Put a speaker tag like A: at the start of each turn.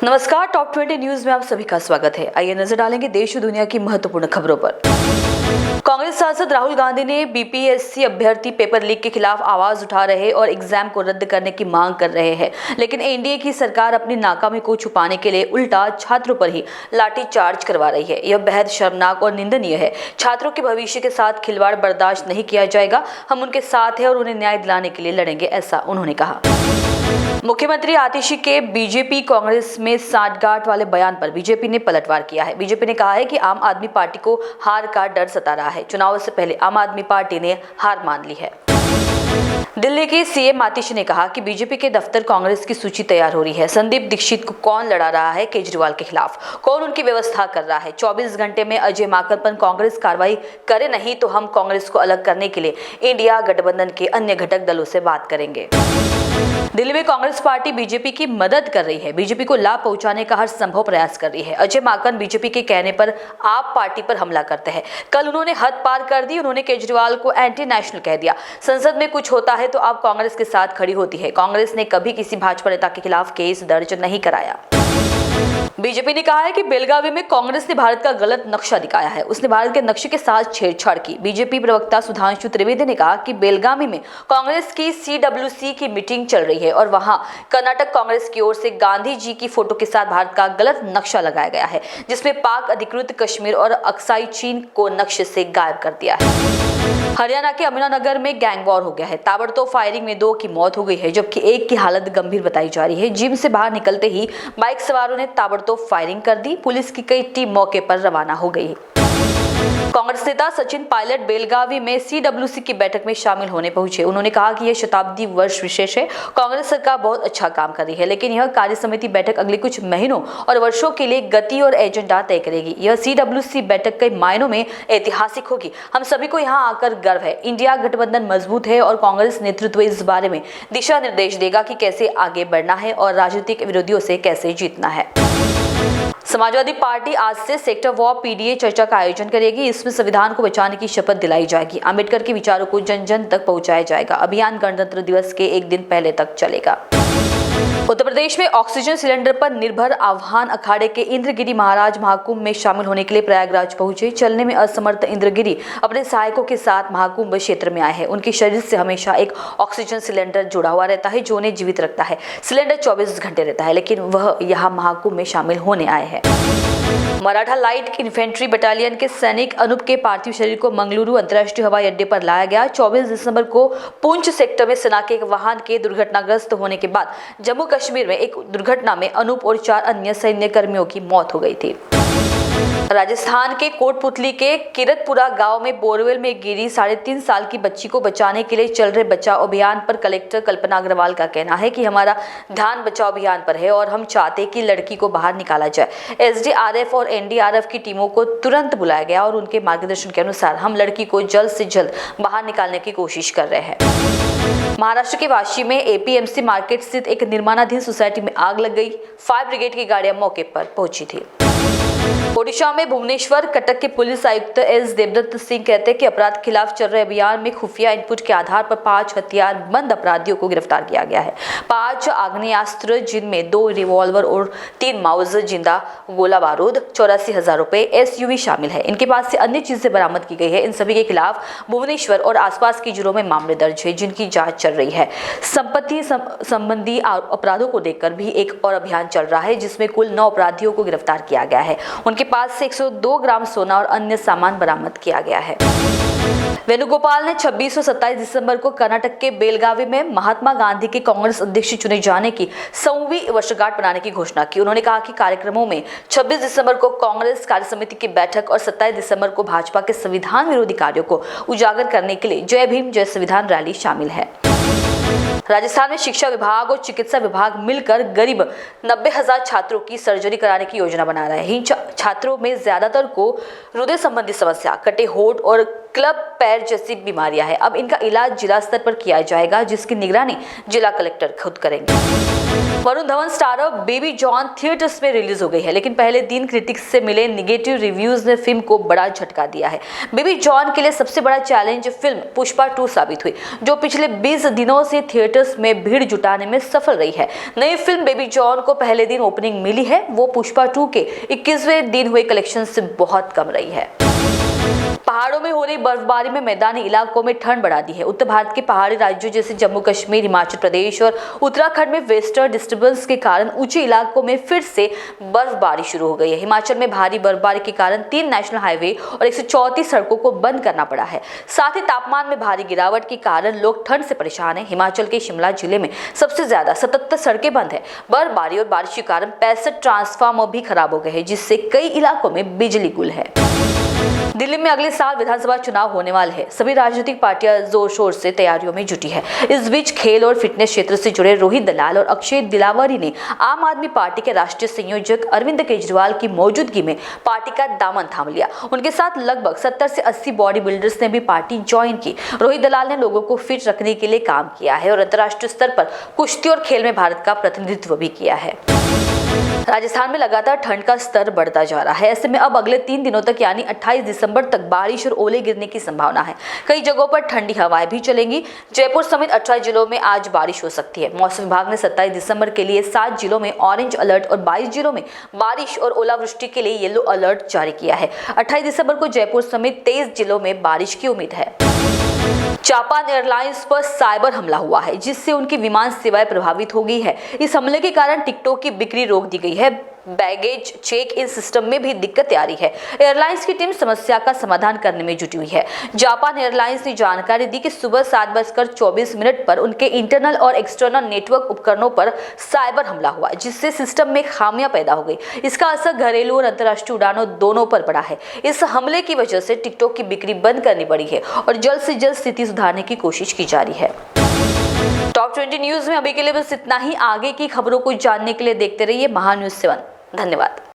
A: नमस्कार, top 20 news में आप सभी का स्वागत है। आइए नजर डालेंगे देश और दुनिया की महत्वपूर्ण खबरों पर। कांग्रेस सांसद राहुल गांधी ने बीपीएससी अभ्यर्थी पेपर लीक के खिलाफ आवाज उठा रहे और एग्जाम को रद्द करने की मांग कर रहे हैं, लेकिन एनडीए की सरकार अपनी नाकामी को छुपाने के लिए उल्टा छात्रों पर ही लाठीचार्ज करवा रही है। यह बेहद शर्मनाक और निंदनीय है। छात्रों के भविष्य के साथ खिलवाड़ बर्दाश्त नहीं किया जाएगा। हम उनके साथ हैं और उन्हें न्याय दिलाने के लिए लड़ेंगे, ऐसा उन्होंने कहा। मुख्यमंत्री आतिशी के बीजेपी कांग्रेस में सांठगांठ वाले बयान पर बीजेपी ने पलटवार किया है। बीजेपी ने कहा है कि आम आदमी पार्टी को हार का डर सता रहा है। चुनाव से पहले आम आदमी पार्टी ने हार मान ली है। दिल्ली के सीएम आतिशी ने कहा कि बीजेपी के दफ्तर कांग्रेस की सूची तैयार हो रही है। संदीप दीक्षित को कौन लड़ा रहा है केजरीवाल के खिलाफ, कौन उनकी व्यवस्था कर रहा है। 24 घंटे में अजय माकन पर कांग्रेस कार्रवाई करे नहीं तो हम कांग्रेस को अलग करने के लिए इंडिया गठबंधन के अन्य घटक दलों से बात करेंगे। दिल्ली में कांग्रेस पार्टी बीजेपी की मदद कर रही है, बीजेपी को लाभ पहुंचाने का हर संभव प्रयास कर रही है। अजय माकन बीजेपी के कहने पर आप पार्टी पर हमला करते हैं। कल उन्होंने हद पार कर दी, उन्होंने केजरीवाल को एंटी नेशनल कह दिया। संसद में कुछ होता है तो आप कांग्रेस के साथ खड़ी होती है। कांग्रेस ने कभी किसी भाजपा नेता के खिलाफ केस दर्ज नहीं कराया। बीजेपी ने कहा है कि बेलगावी में कांग्रेस ने भारत का गलत नक्शा दिखाया है, उसने भारत के नक्शे के साथ छेड़छाड़ की। बीजेपी प्रवक्ता सुधांशु त्रिवेदी ने कहा कि बेलगावी में कांग्रेस की सीडब्ल्यूसी की मीटिंग चल रही है और वहां कर्नाटक कांग्रेस की ओर से गांधी जी की फोटो के साथ भारत का गलत नक्शा लगाया गया है, जिसमें पाक अधिकृत कश्मीर और अक्साई चीन को नक्शे से गायब कर दिया है। हरियाणा के अमीनानगर में गैंग वॉर हो गया है। ताबड़तोड़ फायरिंग में 2 की मौत हो गई है, जबकि एक की हालत गंभीर बताई जा रही है। जिम से बाहर निकलते ही बाइक सवारों ने ताबड़तोड़ फायरिंग कर दी। पुलिस की कई टीम मौके पर रवाना हो गई। कांग्रेस नेता सचिन पायलट बेलगावी में सीडब्ल्यूसी की बैठक में शामिल होने पहुंचे। उन्होंने कहा कि यह शताब्दी वर्ष विशेष है। कांग्रेस सरकार बहुत अच्छा काम कर रही है, लेकिन यह कार्य समिति बैठक अगले कुछ महीनों और वर्षों के लिए गति और एजेंडा तय करेगी। यह सीडब्ल्यूसी बैठक कई मायनों में ऐतिहासिक होगी। हम सभी को यहाँ आकर गर्व है। इंडिया गठबंधन मजबूत है और कांग्रेस नेतृत्व इस बारे में दिशा निर्देश देगा कि कैसे आगे बढ़ना है और राजनीतिक विरोधियों से कैसे जीतना है। समाजवादी पार्टी आज से सेक्टर वॉर पीडीए चर्चा का आयोजन करेगी। इसमें संविधान को बचाने की शपथ दिलाई जाएगी। अंबेडकर के विचारों को जन जन तक पहुंचाया जाएगा। अभियान गणतंत्र दिवस के एक दिन पहले तक चलेगा। उत्तर प्रदेश में ऑक्सीजन सिलेंडर पर निर्भर आह्वान अखाड़े के इंद्रगिरी महाराज महाकुंभ में शामिल होने के लिए प्रयागराज पहुंचे। चलने में असमर्थ इंद्रगिरी अपने सहायकों के साथ महाकुंभ क्षेत्र में आए हैं। उनके शरीर से हमेशा एक ऑक्सीजन सिलेंडर जुड़ा हुआ रहता है, जो उन्हें जीवित रखता है। सिलेंडर 24 घंटे रहता है, लेकिन वह यहाँ महाकुंभ में शामिल होने आए हैं। मराठा लाइट इन्फेंट्री बटालियन के सैनिक अनूप के पार्थिव शरीर को मंगलुरु अंतर्राष्ट्रीय हवाई अड्डे पर लाया गया। 24 दिसंबर को पुंछ सेक्टर में सेना के एक वाहन के दुर्घटनाग्रस्त होने के बाद जम्मू कश्मीर में एक दुर्घटना में अनूप और 4 अन्य सैन्य कर्मियों की मौत हो गई थी। राजस्थान के कोटपुतली के किरतपुरा गांव में बोरवेल में गिरी 3.5 साल की बच्ची को बचाने के लिए चल रहे बचाव अभियान पर कलेक्टर कल्पना अग्रवाल का कहना है कि हमारा ध्यान बचाव अभियान पर है और हम चाहते हैं कि लड़की को बाहर निकाला जाए। एसडीआरएफ और एनडीआरएफ की टीमों को तुरंत बुलाया गया और उनके मार्गदर्शन के अनुसार हम लड़की को जल्द से जल्द बाहर निकालने की कोशिश कर रहे हैं। महाराष्ट्र के वाशी में एपीएमसी मार्केट स्थित एक निर्माणाधीन सोसाइटी में आग लग गई। फायर ब्रिगेड की गाड़ियां मौके पर पहुंची थी। ओडिशा में भुवनेश्वर कटक के पुलिस आयुक्त एस देवदत्त सिंह कहते हैं कि अपराध के खिलाफ चल रहे अभियान में खुफिया इनपुट के आधार पर 5 हथियारबंद अपराधियों को गिरफ्तार किया गया है। 5 आग्नेयास्त्र, जिनमें 2 रिवॉल्वर और 3 माउजर जिंदा गोला बारूद, 84,000 रुपए, एसयूवी शामिल है। इनके पास से अन्य चीजें बरामद की गई है। इन सभी के खिलाफ भुवनेश्वर और आसपास के जिलों में मामले दर्ज है, जिनकी जांच चल रही है। संपत्ति संबंधी अपराधों को देखकर भी एक और अभियान चल रहा है, जिसमें कुल 9 अपराधियों को गिरफ्तार किया गया है। उनके पास से 102 ग्राम सोना और अन्य सामान बरामद किया गया है। वेणुगोपाल ने 26 और 27 दिसंबर को कर्नाटक के बेलगावी में महात्मा गांधी के कांग्रेस अध्यक्ष चुने जाने की 100वीं वर्षगांठ मनाने की घोषणा की। उन्होंने कहा कि कार्यक्रमों में 26 दिसंबर को कांग्रेस कार्यसमिति की बैठक और 27 दिसंबर को भाजपा के संविधान विरोधी कार्यों को उजागर करने के लिए जय भीम जय संविधान रैली शामिल है। राजस्थान में शिक्षा विभाग और चिकित्सा विभाग मिलकर करीब 90,000 छात्रों की सर्जरी कराने की योजना बना रहे हैं। इन छात्रों में ज्यादातर को हृदय संबंधी समस्या, कटे होठ और क्लब पैर जैसी बीमारियां हैं। अब इनका इलाज जिला स्तर पर किया जाएगा, जिसकी निगरानी जिला कलेक्टर खुद करेंगे। Varun Dhawan starrer baby John theatres में रिलीज हो गई है, लेकिन पहले दिन क्रिटिक्स से मिले निगेटिव रिव्यूज ने फिल्म को बड़ा झटका दिया है। बेबी जॉन के लिए सबसे बड़ा चैलेंज फिल्म पुष्पा 2 साबित हुई, जो पिछले 20 दिनों से थिएटर थिएटर्स में भीड़ जुटाने में सफल रही है। नई फिल्म बेबी जॉन को पहले दिन ओपनिंग मिली है, वो पुष्पा 2 के 21वें दिन हुए कलेक्शन से बहुत कम रही है। पहाड़ों में हो रही बर्फबारी में मैदानी इलाकों में ठंड बढ़ा दी है। उत्तर भारत के पहाड़ी राज्यों जैसे जम्मू कश्मीर, हिमाचल प्रदेश और उत्तराखंड में वेस्टर्न डिस्टर्बेंस के कारण ऊंचे इलाकों में फिर से बर्फबारी शुरू हो गई है। हिमाचल में भारी बर्फबारी के कारण 3 नेशनल हाईवे और 134 सड़कों को बंद करना पड़ा है। साथ ही तापमान में भारी गिरावट के कारण लोग ठंड से परेशान हैं। हिमाचल के शिमला जिले में सबसे ज्यादा 77 सड़कें बंद है। बर्फबारी और बारिश के कारण 65 ट्रांसफार्मर भी खराब हो गए हैं, जिससे कई इलाकों में बिजली गुल है। दिल्ली में अगले साल विधानसभा चुनाव होने वाले हैं। सभी राजनीतिक पार्टियां जोर शोर से तैयारियों में जुटी है। इस बीच खेल और फिटनेस क्षेत्र से जुड़े रोहित दलाल और अक्षय दिलावरी ने आम आदमी पार्टी के राष्ट्रीय संयोजक अरविंद केजरीवाल की मौजूदगी में पार्टी का दामन थाम लिया। उनके साथ लगभग 70 से 80 बॉडी बिल्डर्स ने भी पार्टी ज्वाइन की। रोहित दलाल ने लोगों को फिट रखने के लिए काम किया है और अंतर्राष्ट्रीय स्तर पर कुश्ती और खेल में भारत का प्रतिनिधित्व भी किया है। राजस्थान में लगातार ठंड का स्तर बढ़ता जा रहा है। ऐसे में अब अगले 3 दिनों तक यानी 28 दिसंबर तक बारिश और ओले गिरने की संभावना है। कई जगहों पर ठंडी हवाएं भी चलेंगी। जयपुर समेत 18 जिलों में आज बारिश हो सकती है। मौसम विभाग ने 27 दिसंबर के लिए 7 जिलों में ऑरेंज अलर्ट और 22 जिलों में बारिश और ओलावृष्टि के लिए येलो अलर्ट जारी किया है। 28 दिसंबर को जयपुर समेत 23 जिलों में बारिश की उम्मीद है। जापान एयरलाइंस पर साइबर हमला हुआ है, जिससे उनकी विमान सेवाएं प्रभावित हो गई है। इस हमले के कारण टिकटों की बिक्री रोक दी गई है। बैगेज चेक इन सिस्टम में भी दिक्कत आ रही है। एयरलाइंस की टीम समस्या का समाधान करने में जुटी हुई है। जापान एयरलाइंस ने जानकारी दी कि सुबह 7:24 पर उनके इंटरनल और एक्सटर्नल नेटवर्क उपकरणों पर साइबर हमला हुआ, जिससे सिस्टम में खामियां पैदा हो गई। इसका असर घरेलू और अंतर्राष्ट्रीय उड़ानों दोनों पर पड़ा है। इस हमले की वजह से टिकटों की बिक्री बंद करनी पड़ी है और जल्द से जल्द स्थिति सुधारने की कोशिश की जा रही है। टॉप 20 न्यूज में अभी के लिए बस इतना ही। आगे की खबरों को जानने के लिए देखते रहिए महान्यूज 7। धन्यवाद।